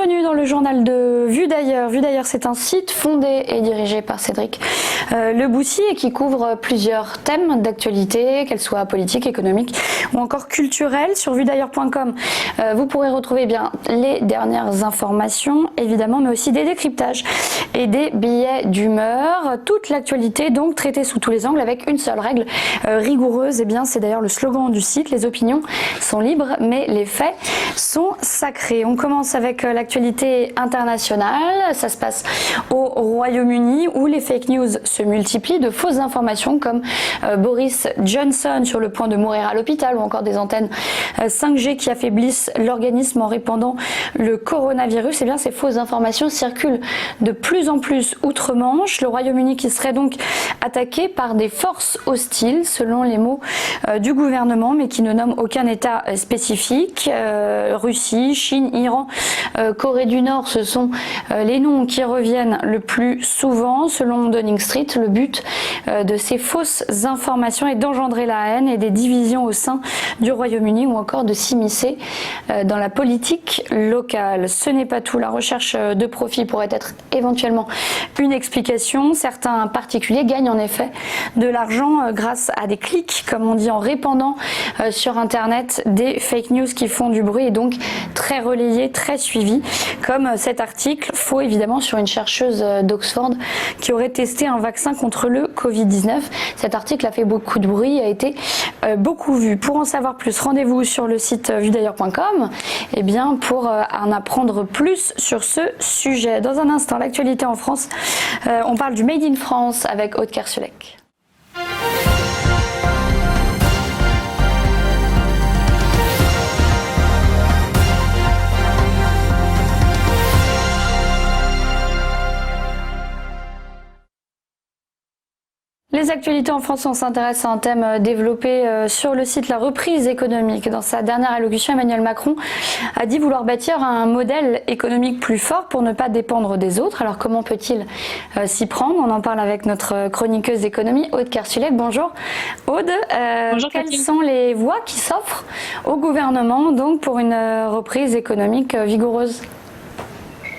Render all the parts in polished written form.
Bienvenue dans le journal de Vue d'ailleurs. Vue d'ailleurs, c'est un site fondé et dirigé par Cédric Leboussy et qui couvre plusieurs thèmes d'actualité, qu'elles soient politiques, économiques ou encore culturelles. Sur vuedailleurs.com, vous pourrez retrouver les dernières informations, évidemment, mais aussi des décryptages et des billets d'humeur. Toute l'actualité, donc, traitée sous tous les angles avec une seule règle rigoureuse. Eh bien, c'est d'ailleurs le slogan du site. Les opinions sont libres, mais les faits sont sacrés. On commence avec l'actualité internationale. Ça se passe au Royaume-Uni où les fake news se multiplient, de fausses informations comme Boris Johnson sur le point de mourir à l'hôpital ou encore des antennes 5G qui affaiblissent l'organisme en répandant le coronavirus. Eh bien, ces fausses informations circulent de plus en plus outre-Manche. Le Royaume-Uni qui serait donc attaqué par des forces hostiles, selon les mots du gouvernement, mais qui ne nomme aucun État spécifique. Russie, Chine, Iran, Corée du Nord, ce sont les noms qui reviennent le plus souvent. Selon Downing Street, le but de ces fausses informations est d'engendrer la haine et des divisions au sein du Royaume-Uni ou encore de s'immiscer dans la politique locale. Ce n'est pas tout. La recherche de profit pourrait être éventuellement une explication. Certains particuliers gagnent en effet de l'argent grâce à des clics, comme on dit, en répandant sur Internet des fake news qui font du bruit et donc très relayés, très suivis, comme cet article faux évidemment sur une chercheuse d'Oxford qui aurait testé un vaccin contre le Covid-19. Cet article a fait beaucoup de bruit, a été beaucoup vu. Pour en savoir plus, rendez-vous sur le site vuedailleurs.com pour en apprendre plus sur ce sujet. Dans un instant, l'actualité en France, on parle du Made in France avec Aude Kersulek. Les actualités en France, on s'intéresse à un thème développé sur le site La Reprise économique. Dans sa dernière allocution, Emmanuel Macron a dit vouloir bâtir un modèle économique plus fort pour ne pas dépendre des autres. Alors comment peut-il s'y prendre? On en parle avec notre chroniqueuse d'économie, Aude Kersulek. Bonjour Aude. Bonjour, quelles sont les voies qui s'offrent au gouvernement donc pour une reprise économique vigoureuse?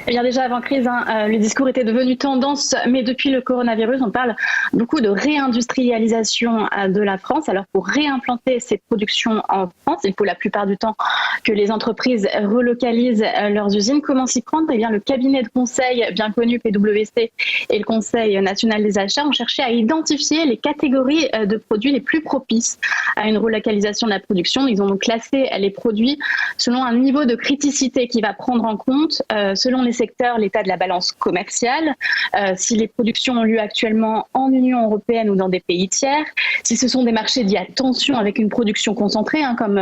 Eh bien déjà avant crise, le discours était devenu tendance, mais depuis le coronavirus, on parle beaucoup de réindustrialisation de la France. Alors pour réimplanter ces productions en France, il faut la plupart du temps que les entreprises relocalisent leurs usines. Comment s'y prendre? Eh bien le cabinet de conseil bien connu PwC et le Conseil national des achats ont cherché à identifier les catégories de produits les plus propices à une relocalisation de la production. Ils ont donc classé les produits selon un niveau de criticité qui va prendre en compte, selon les secteurs, l'état de la balance commerciale, si les productions ont lieu actuellement en Union européenne ou dans des pays tiers, si ce sont des marchés dits à tension avec une production concentrée, comme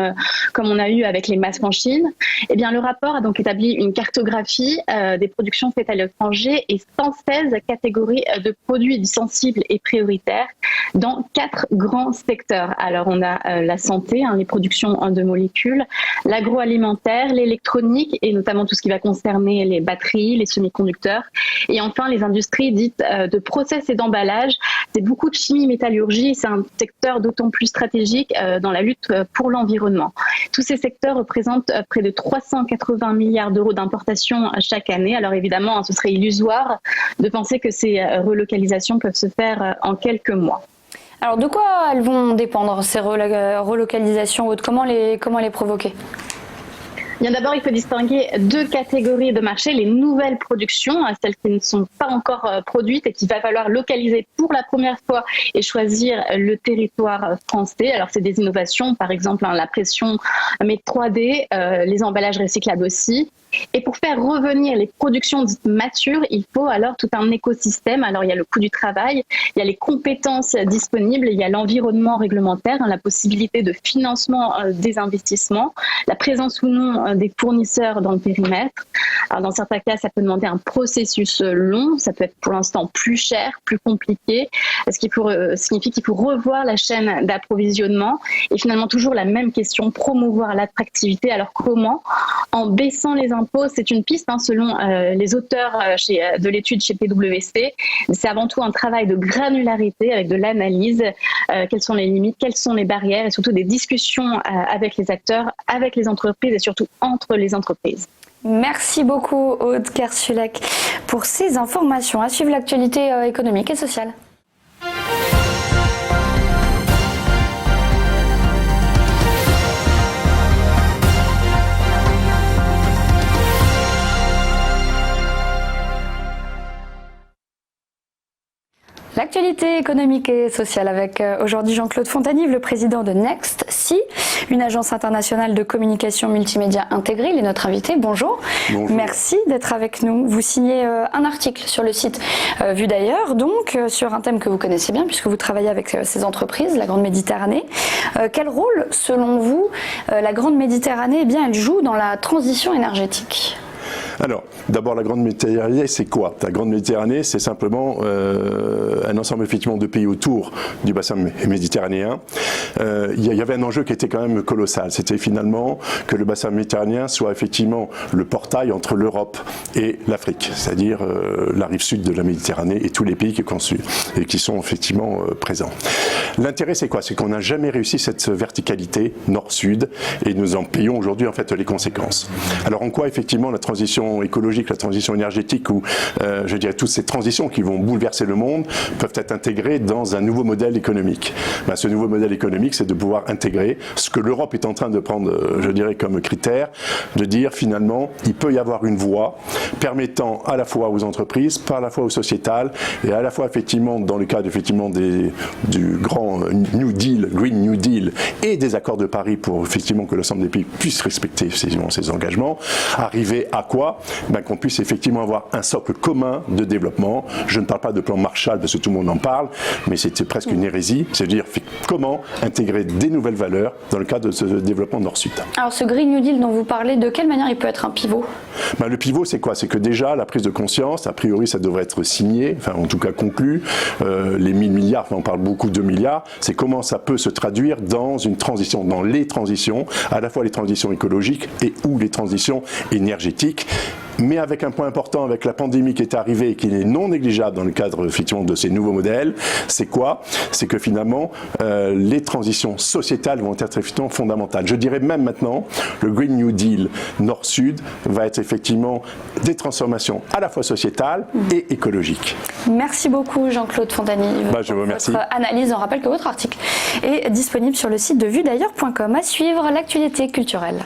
on a eu avec les masques en Chine. Eh bien, le rapport a donc établi une cartographie des productions faites à l'étranger et 116 catégories de produits dits sensibles et prioritaires dans 4 grands secteurs. Alors, on a la santé, les productions de molécules, l'agroalimentaire, l'électronique et notamment tout ce qui va concerner les batteries, les semi-conducteurs et enfin les industries dites de process et d'emballage. C'est beaucoup de chimie, métallurgie, c'est un secteur d'autant plus stratégique dans la lutte pour l'environnement. Tous ces secteurs représentent près de 380 milliards d'euros d'importation chaque année. Alors évidemment, ce serait illusoire de penser que ces relocalisations peuvent se faire en quelques mois. Alors de quoi elles vont dépendre ces relocalisations? Comment les provoquer? Bien d'abord, il faut distinguer 2 catégories de marchés. Les nouvelles productions, celles qui ne sont pas encore produites et qu'il va falloir localiser pour la première fois et choisir le territoire français. Alors, c'est des innovations, par exemple la pression mais 3D, les emballages recyclables aussi. Et pour faire revenir les productions dites matures, il faut alors tout un écosystème. Alors il y a le coût du travail, il y a les compétences disponibles, il y a l'environnement réglementaire, la possibilité de financement des investissements, la présence ou non des fournisseurs dans le périmètre. Alors dans certains cas, ça peut demander un processus long, ça peut être pour l'instant plus cher, plus compliqué, ce qui signifie qu'il faut revoir la chaîne d'approvisionnement. Et finalement toujours la même question, promouvoir l'attractivité. Alors comment? En baissant les impôts d'impôt, c'est une piste selon les auteurs de l'étude chez PwC. C'est avant tout un travail de granularité avec de l'analyse. Quelles sont les limites, quelles sont les barrières et surtout des discussions avec les acteurs, avec les entreprises et surtout entre les entreprises. Merci beaucoup Aude Kersulek pour ces informations. À suivre l'actualité économique et sociale. L'actualité économique et sociale avec aujourd'hui Jean-Claude Fontanive, le président de NextSea, une agence internationale de communication multimédia intégrée. Il est notre invité. Bonjour. Bonjour. Merci d'être avec nous. Vous signez un article sur le site Vue d'ailleurs, donc sur un thème que vous connaissez bien puisque vous travaillez avec ces entreprises, la Grande Méditerranée. Quel rôle, selon vous, la Grande Méditerranée, elle joue dans la transition énergétique ? Alors, d'abord, la Grande Méditerranée, c'est quoi? La Grande Méditerranée, c'est simplement un ensemble effectivement de pays autour du bassin méditerranéen. Il y avait un enjeu qui était quand même colossal. C'était finalement que le bassin méditerranéen soit effectivement le portail entre l'Europe et l'Afrique, c'est-à-dire la rive sud de la Méditerranée et tous les pays qui sont effectivement présents. L'intérêt, c'est quoi? C'est qu'on n'a jamais réussi cette verticalité nord-sud et nous en payons aujourd'hui en fait les conséquences. Alors, en quoi effectivement la transition écologique, la transition énergétique ou je dirais toutes ces transitions qui vont bouleverser le monde peuvent être intégrées dans un nouveau modèle économique. Ce nouveau modèle économique, c'est de pouvoir intégrer ce que l'Europe est en train de prendre, je dirais, comme critère, de dire finalement, il peut y avoir une voie permettant à la fois aux entreprises, à la fois aux sociétales et à la fois effectivement dans le cadre effectivement du grand New Deal, Green New Deal et des accords de Paris pour effectivement que l'ensemble des pays puissent respecter ces engagements, arriver à quoi? Qu'on puisse effectivement avoir un socle commun de développement. Je ne parle pas de plan Marshall parce que tout le monde en parle, mais c'était presque une hérésie. C'est-à-dire comment intégrer des nouvelles valeurs dans le cadre de ce développement nord-sud. Alors ce Green New Deal dont vous parlez, de quelle manière il peut être un pivot? Le pivot, c'est quoi? C'est que déjà la prise de conscience, a priori ça devrait être signé, enfin en tout cas conclu, les 1000 milliards, on parle beaucoup de milliards, c'est comment ça peut se traduire dans une transition, dans les transitions, à la fois les transitions écologiques et ou les transitions énergétiques. Mais avec un point important, avec la pandémie qui est arrivée et qui est non négligeable dans le cadre effectivement de ces nouveaux modèles, c'est quoi? C'est que finalement, les transitions sociétales vont être effectivement fondamentales. Je dirais même maintenant, le Green New Deal Nord-Sud va être effectivement des transformations à la fois sociétales et écologiques. Merci beaucoup Jean-Claude Fontanive. Je vous remercie. Votre analyse, on rappelle que votre article est disponible sur le site de vuedailleurs.com. À suivre l'actualité culturelle.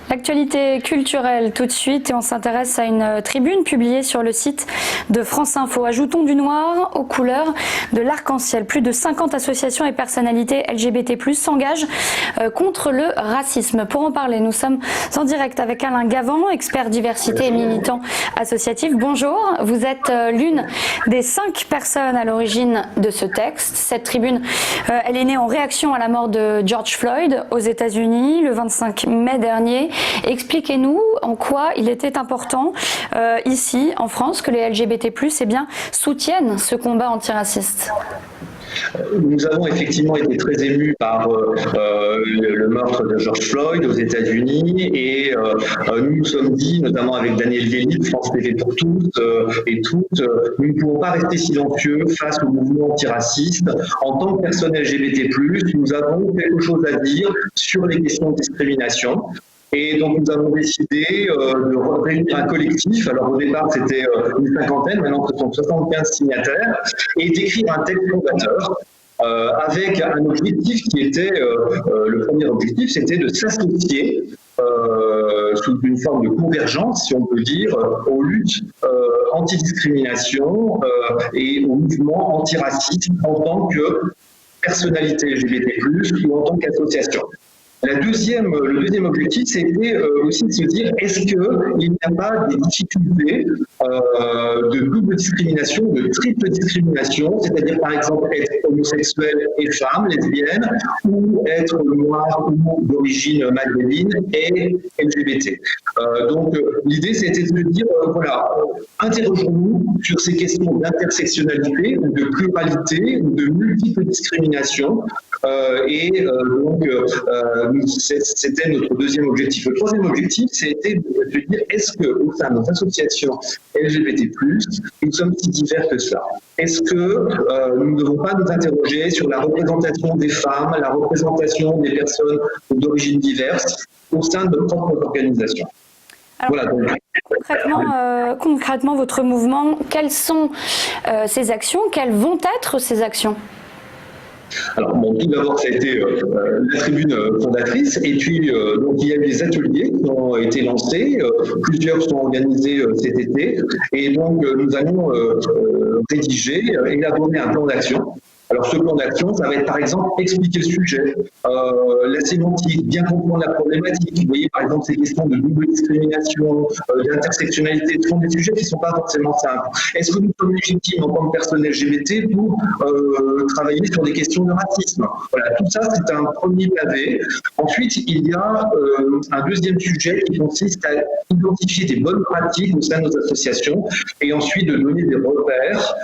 L'actualité culturelle tout de suite et on s'intéresse à une tribune publiée sur le site de France Info. Ajoutons du noir aux couleurs de l'arc-en-ciel. Plus de 50 associations et personnalités LGBT+ s'engagent contre le racisme. Pour en parler, nous sommes en direct avec Alain Gavant, expert diversité et militant associatif. Bonjour, vous êtes l'une des 5 personnes à l'origine de ce texte. Cette tribune, elle est née en réaction à la mort de George Floyd aux États-Unis le 25 mai dernier. Expliquez-nous en quoi il était important ici en France que les LGBT+ soutiennent ce combat antiraciste. Nous avons effectivement été très émus par le meurtre de George Floyd aux États-Unis et nous nous sommes dit, notamment avec Daniel Véli de France TV pour tous et toutes, nous ne pouvons pas rester silencieux face au mouvement antiraciste. En tant que personnes LGBT+, nous avons quelque chose à dire sur les questions de discrimination. Et donc nous avons décidé de réunir un collectif, alors au départ c'était une cinquantaine, maintenant ce sont 75 signataires, et d'écrire un texte fondateur avec un objectif qui était, le premier objectif c'était de s'associer sous une forme de convergence, si on peut dire, aux luttes anti-discrimination et au mouvement antiraciste en tant que personnalité LGBT+, ou en tant qu'association. Le deuxième objectif, c'était aussi de se dire, est-ce qu'il n'y a pas des difficultés de double discrimination, de triple discrimination, c'est-à-dire par exemple être homosexuel et femme, lesbienne, ou être noir ou d'origine maghrébine et LGBT. Donc l'idée, c'était de se dire, voilà, interrogeons-nous sur ces questions d'intersectionnalité, ou de pluralité, ou de multiples discriminations. C'était notre deuxième objectif. Le troisième objectif, c'était de se dire, est-ce qu'au sein de nos associations LGBT+, nous sommes si divers que cela? Est-ce que nous ne devons pas nous interroger sur la représentation des femmes, la représentation des personnes d'origine diverse au sein de nos propres organisations? Alors, voilà, donc, concrètement, votre mouvement, quelles sont ces actions? Quelles vont être ces actions? Alors, bon, tout d'abord, ça a été la tribune fondatrice, et puis donc, il y a eu des ateliers qui ont été lancés, plusieurs sont organisés cet été, et donc nous allons rédiger, élaborer un plan d'action. Alors, ce plan d'action, ça va être par exemple expliquer le sujet, la sémantique, bien comprendre la problématique. Vous voyez, par exemple, ces questions de double discrimination, d'intersectionnalité, ce sont des sujets qui ne sont pas forcément simples. Est-ce que nous sommes légitimes en tant que personnes LGBT pour travailler sur des questions de racisme? Voilà, tout ça, c'est un premier pavé. Ensuite, il y a un deuxième sujet qui consiste à identifier des bonnes pratiques au sein de nos associations et ensuite de donner des repères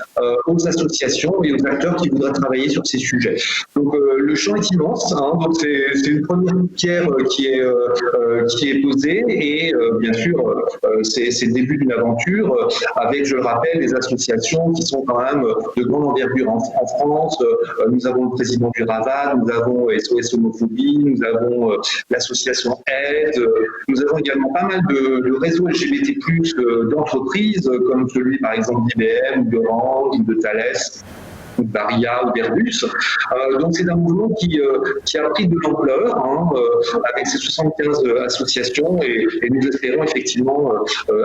aux associations et aux acteurs qui voudraient travailler sur ces sujets. Donc le champ est immense, hein, donc c'est une première pierre qui est posée, et bien sûr c'est le début d'une aventure avec, je le rappelle, des associations qui sont quand même de grande envergure en France. Nous avons le président du RAVAD, nous avons SOS Homophobie, nous avons l'association Aide, nous avons également pas mal de réseaux LGBT+, d'entreprises, comme celui par exemple d'IBM, d'Orange, de Thales, ou Baria ou d'Airbus. Donc c'est un mouvement qui a pris de l'ampleur, hein, avec ses 75 associations, et nous espérons effectivement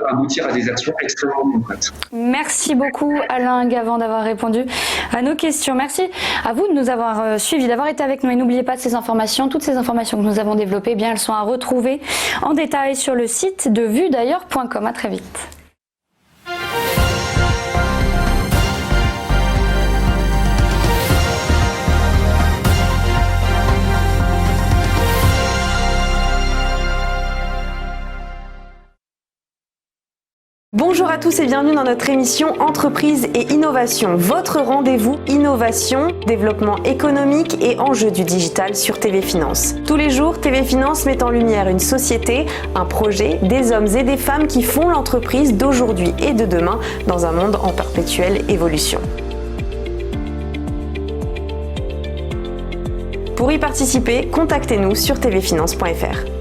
aboutir à des actions extrêmement concrètes. Merci beaucoup Alain Gavant d'avoir répondu à nos questions. Merci à vous de nous avoir suivis, d'avoir été avec nous, et n'oubliez pas ces informations, toutes ces informations que nous avons développées, eh bien elles sont à retrouver en détail sur le site de vuedailleurs.com. À très vite. Bonjour à tous et bienvenue dans notre émission Entreprise et Innovation, votre rendez-vous innovation, développement économique et enjeux du digital sur TV Finance. Tous les jours, TV Finance met en lumière une société, un projet, des hommes et des femmes qui font l'entreprise d'aujourd'hui et de demain dans un monde en perpétuelle évolution. Pour y participer, contactez-nous sur tvfinance.fr.